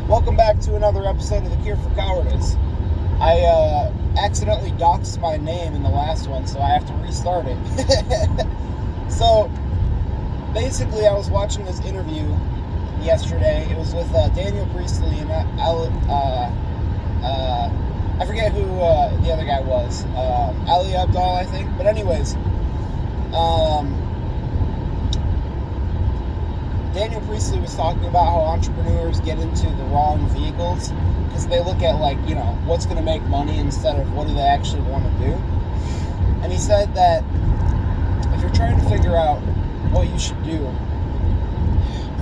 Welcome back to another episode of The Cure for Cowardice. I accidentally doxed my name in the last one, so I have to restart it. So, basically, I was watching this interview yesterday. It was with Daniel Priestley and I forget who the other guy was. Ali Abdaal, I think. But anyways, Daniel Priestley was talking about how entrepreneurs get into the wrong vehicles because they look at, what's going to make money instead of what do they actually want to do. And he said that if you're trying to figure out what you should do,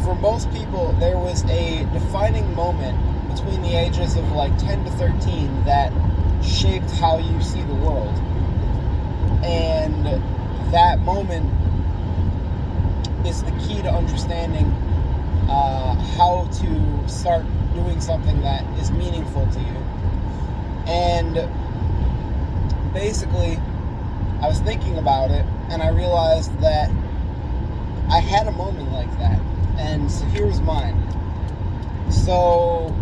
for most people, there was a defining moment between the ages of 10 to 13 that shaped how you see the world. And that moment is the key to understanding how to start doing something that is meaningful to you. And basically, I was thinking about it, and I realized that I had a moment like that. And so here's mine. So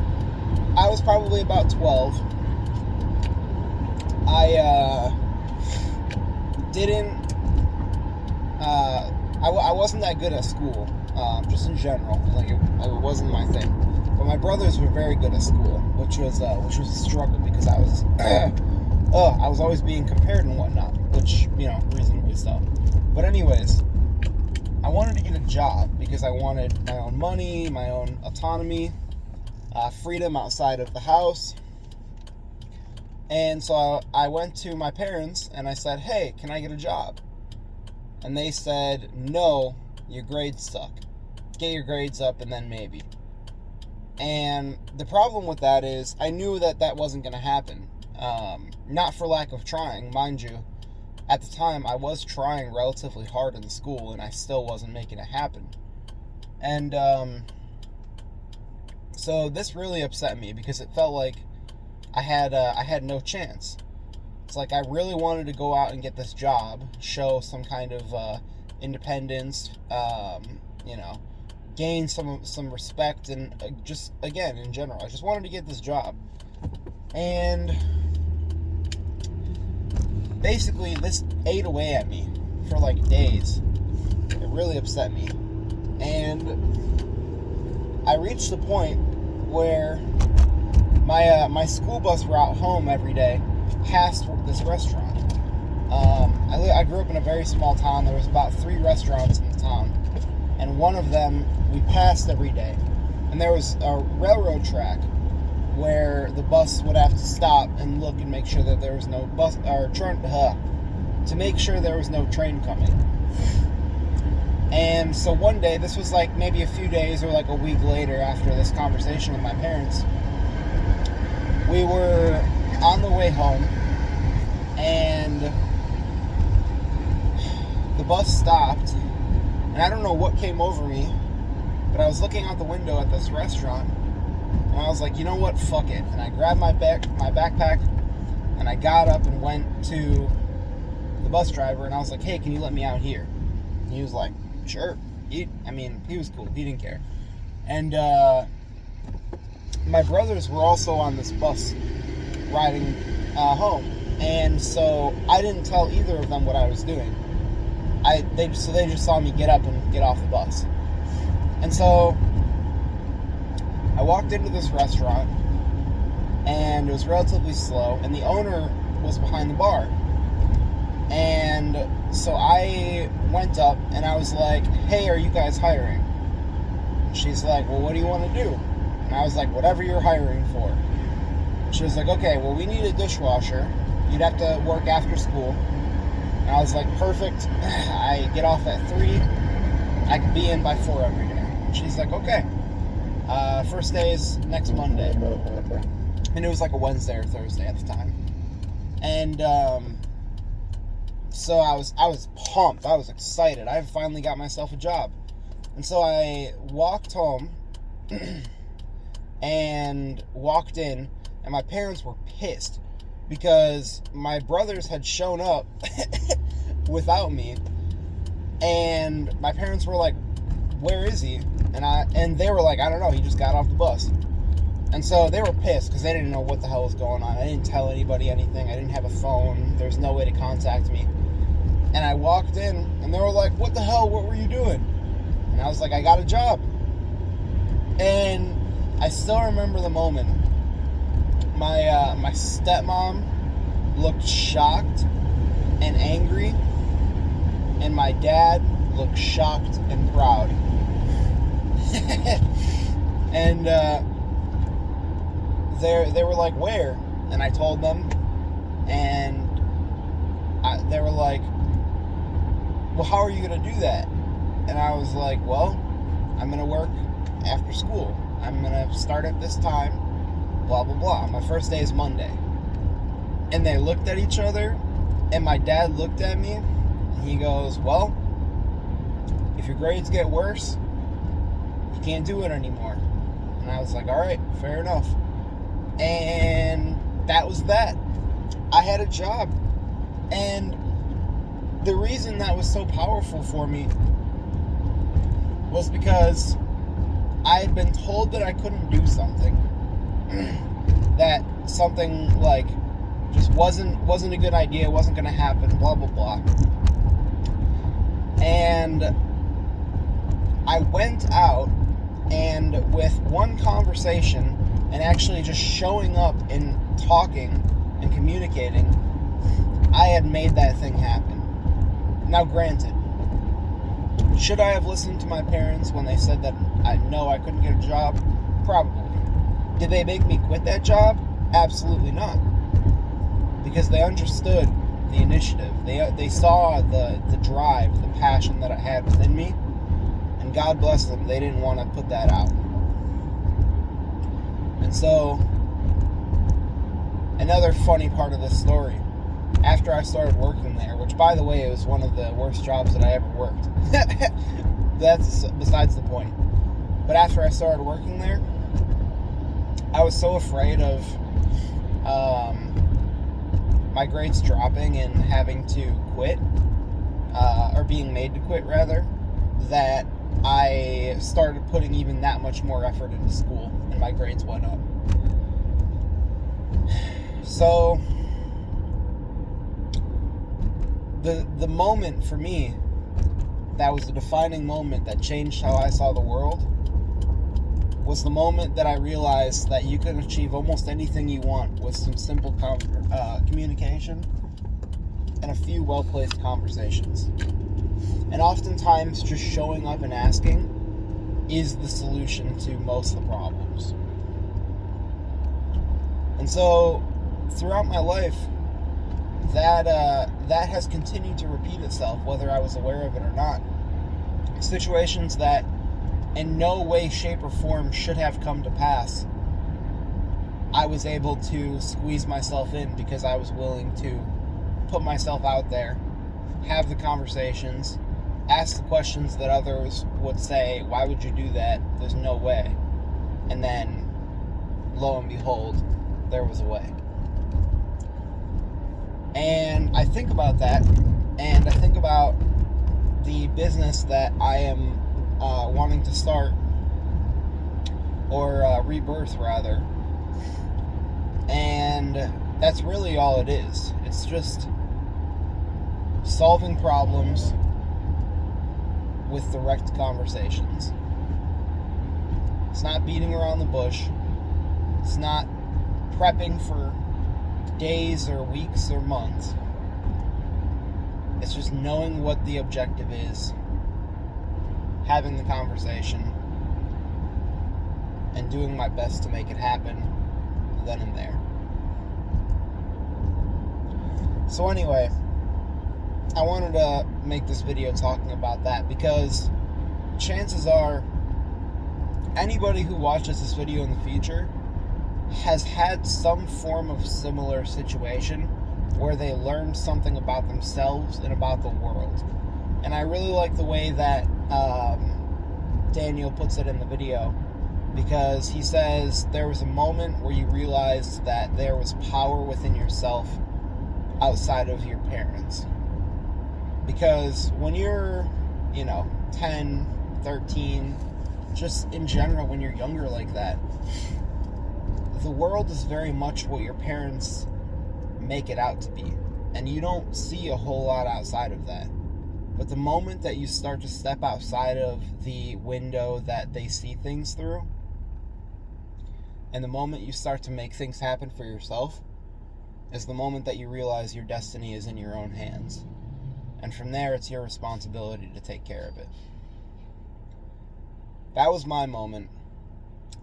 I was probably about 12. I wasn't that good at school, just in general. It wasn't my thing. But my brothers were very good at school, which was a struggle because I was always being compared and whatnot, which reasonably so. But anyways, I wanted to get a job because I wanted my own money, my own autonomy, freedom outside of the house. And so I went to my parents and I said, "Hey, can I get a job?" And they said, "No, your grades suck. Get your grades up and then maybe." And the problem with that is I knew that wasn't going to happen. Not for lack of trying, mind you. At the time, I was trying relatively hard in school and I still wasn't making it happen. And so this really upset me because it felt like I had no chance. It's like I really wanted to go out and get this job, show some kind of independence, gain some respect, and just, again, in general, I just wanted to get this job. And basically, this ate away at me for days. It really upset me. And I reached the point where my school bus route home every day passed this restaurant. I grew up in a very small town. There was about 3 restaurants in the town, and one of them we passed every day. And there was a railroad track where the bus would have to stop and look and make sure that there was no bus or train to make sure there was no train coming. And so one day, this was maybe a few days or a week later after this conversation with my parents, we were on the way home, and the bus stopped, and I don't know what came over me, but I was looking out the window at this restaurant, and I was like, you know what, fuck it. And I grabbed my backpack, and I got up and went to the bus driver, and I was like, "Hey, can you let me out here?" And he was like, "Sure." He was cool. He didn't care. And my brothers were also on this bus riding home, and so I didn't tell either of them what I was doing. They just saw me get up and get off the bus. And so I walked into this restaurant, and it was relatively slow, and the owner was behind the bar. And so I went up, and I was like, "Hey, are you guys hiring?" And she's like, "Well, what do you want to do?" And I was like, "Whatever you're hiring for." She was like, "Okay, well, we need a dishwasher. You'd have to work after school." And I was like, "Perfect. I get off at 3. I can be in by 4 every day." And she's like, "Okay. First day is next Monday." And it was a Wednesday or Thursday at the time. And so I was pumped. I was excited. I finally got myself a job. And so I walked home and walked in, and my parents were pissed because my brothers had shown up without me, and my parents were like, "Where is he?" And they were like, "I don't know, he just got off the bus." And so they were pissed because they didn't know what the hell was going on. I didn't tell anybody anything. I didn't have a phone. There was no way to contact me. And I walked in, and they were like, what the hell? What were you doing? And I was like, I got a job. And I still remember the moment. My stepmom looked shocked and angry, and my dad looked shocked and proud. And they were like, where? And I told them, and they were like, well, how are you going to do that? And I was like, well, I'm going to work after school. I'm going to start at this time, blah, blah, blah. My first day is Monday. And they looked at each other, and my dad looked at me, and he goes, well, if your grades get worse, you can't do it anymore. And I was like, all right, fair enough. And that was that. I had a job. And the reason that was so powerful for me was because I had been told that I couldn't do something. That something like just wasn't a good idea, wasn't going to happen, blah, blah, blah. And I went out, and with one conversation and actually just showing up and talking and communicating, I had made that thing happen. Now, granted, should I have listened to my parents when they said that I couldn't get a job? Probably. Did they make me quit that job? Absolutely not. Because they understood the initiative. They saw the drive, the passion that I had within me. And God bless them, they didn't want to put that out. And so, another funny part of this story, after I started working there, which, by the way, it was one of the worst jobs that I ever worked. That's besides the point. But after I started working there, I was so afraid of my grades dropping and having to quit, or being made to quit, rather, that I started putting even that much more effort into school, and my grades went up. So, the moment for me that was the defining moment that changed how I saw the world was the moment that I realized that you can achieve almost anything you want with some simple communication and a few well-placed conversations. And oftentimes, just showing up and asking is the solution to most of the problems. And so, throughout my life, that has continued to repeat itself, whether I was aware of it or not. Situations that in no way, shape, or form should have come to pass, I was able to squeeze myself in because I was willing to put myself out there, have the conversations, ask the questions that others would say, why would you do that? There's no way. And then, lo and behold, there was a way. And I think about that, and I think about the business that I am wanting to start, or rebirth, rather. And that's really all it is. It's just solving problems with direct conversations. It's not beating around the bush. It's not prepping for days or weeks or months. It's just knowing what the objective is, having the conversation, and doing my best to make it happen then and there. So anyway, I wanted to make this video talking about that because chances are anybody who watches this video in the future has had some form of similar situation where they learned something about themselves and about the world. And I really like the way that Daniel puts it in the video, because he says there was a moment where you realized that there was power within yourself outside of your parents. Because when you're, 10, 13, just in general, when you're younger like that, the world is very much what your parents make it out to be, and you don't see a whole lot outside of that. But the moment that you start to step outside of the window that they see things through, and the moment you start to make things happen for yourself, is the moment that you realize your destiny is in your own hands. And from there, it's your responsibility to take care of it. That was my moment.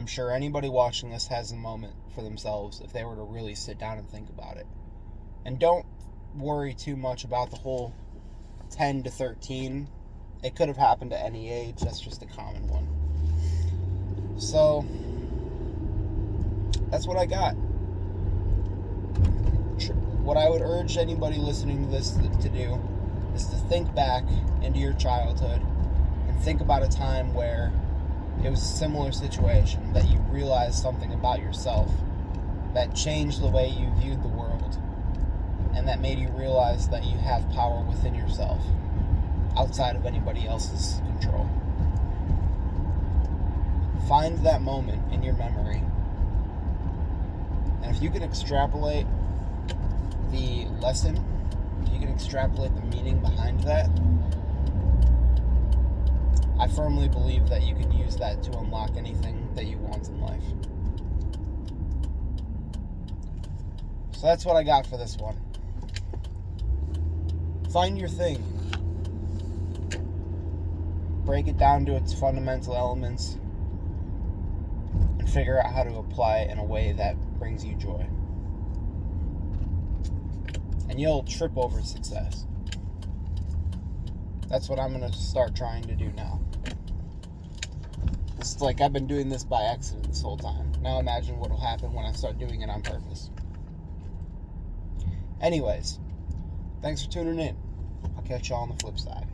I'm sure anybody watching this has a moment for themselves if they were to really sit down and think about it. And don't worry too much about the whole 10 to 13. It could have happened at any age. That's just a common one. So, that's what I got. What I would urge anybody listening to this to do is to think back into your childhood and think about a time where it was a similar situation, that you realized something about yourself that changed the way you viewed the world, and that made you realize that you have power within yourself outside of anybody else's control. Find that moment in your memory, and if you can extrapolate the lesson, if you can extrapolate the meaning behind that, I firmly believe that you can use that to unlock anything that you want in life. So that's what I got for this one. Find your thing. Break it down to its fundamental elements and figure out how to apply it in a way that brings you joy. And you'll trip over success. That's what I'm going to start trying to do now. It's like I've been doing this by accident this whole time. Now imagine what will happen when I start doing it on purpose. Anyways, thanks for tuning in. I'll catch y'all on the flip side.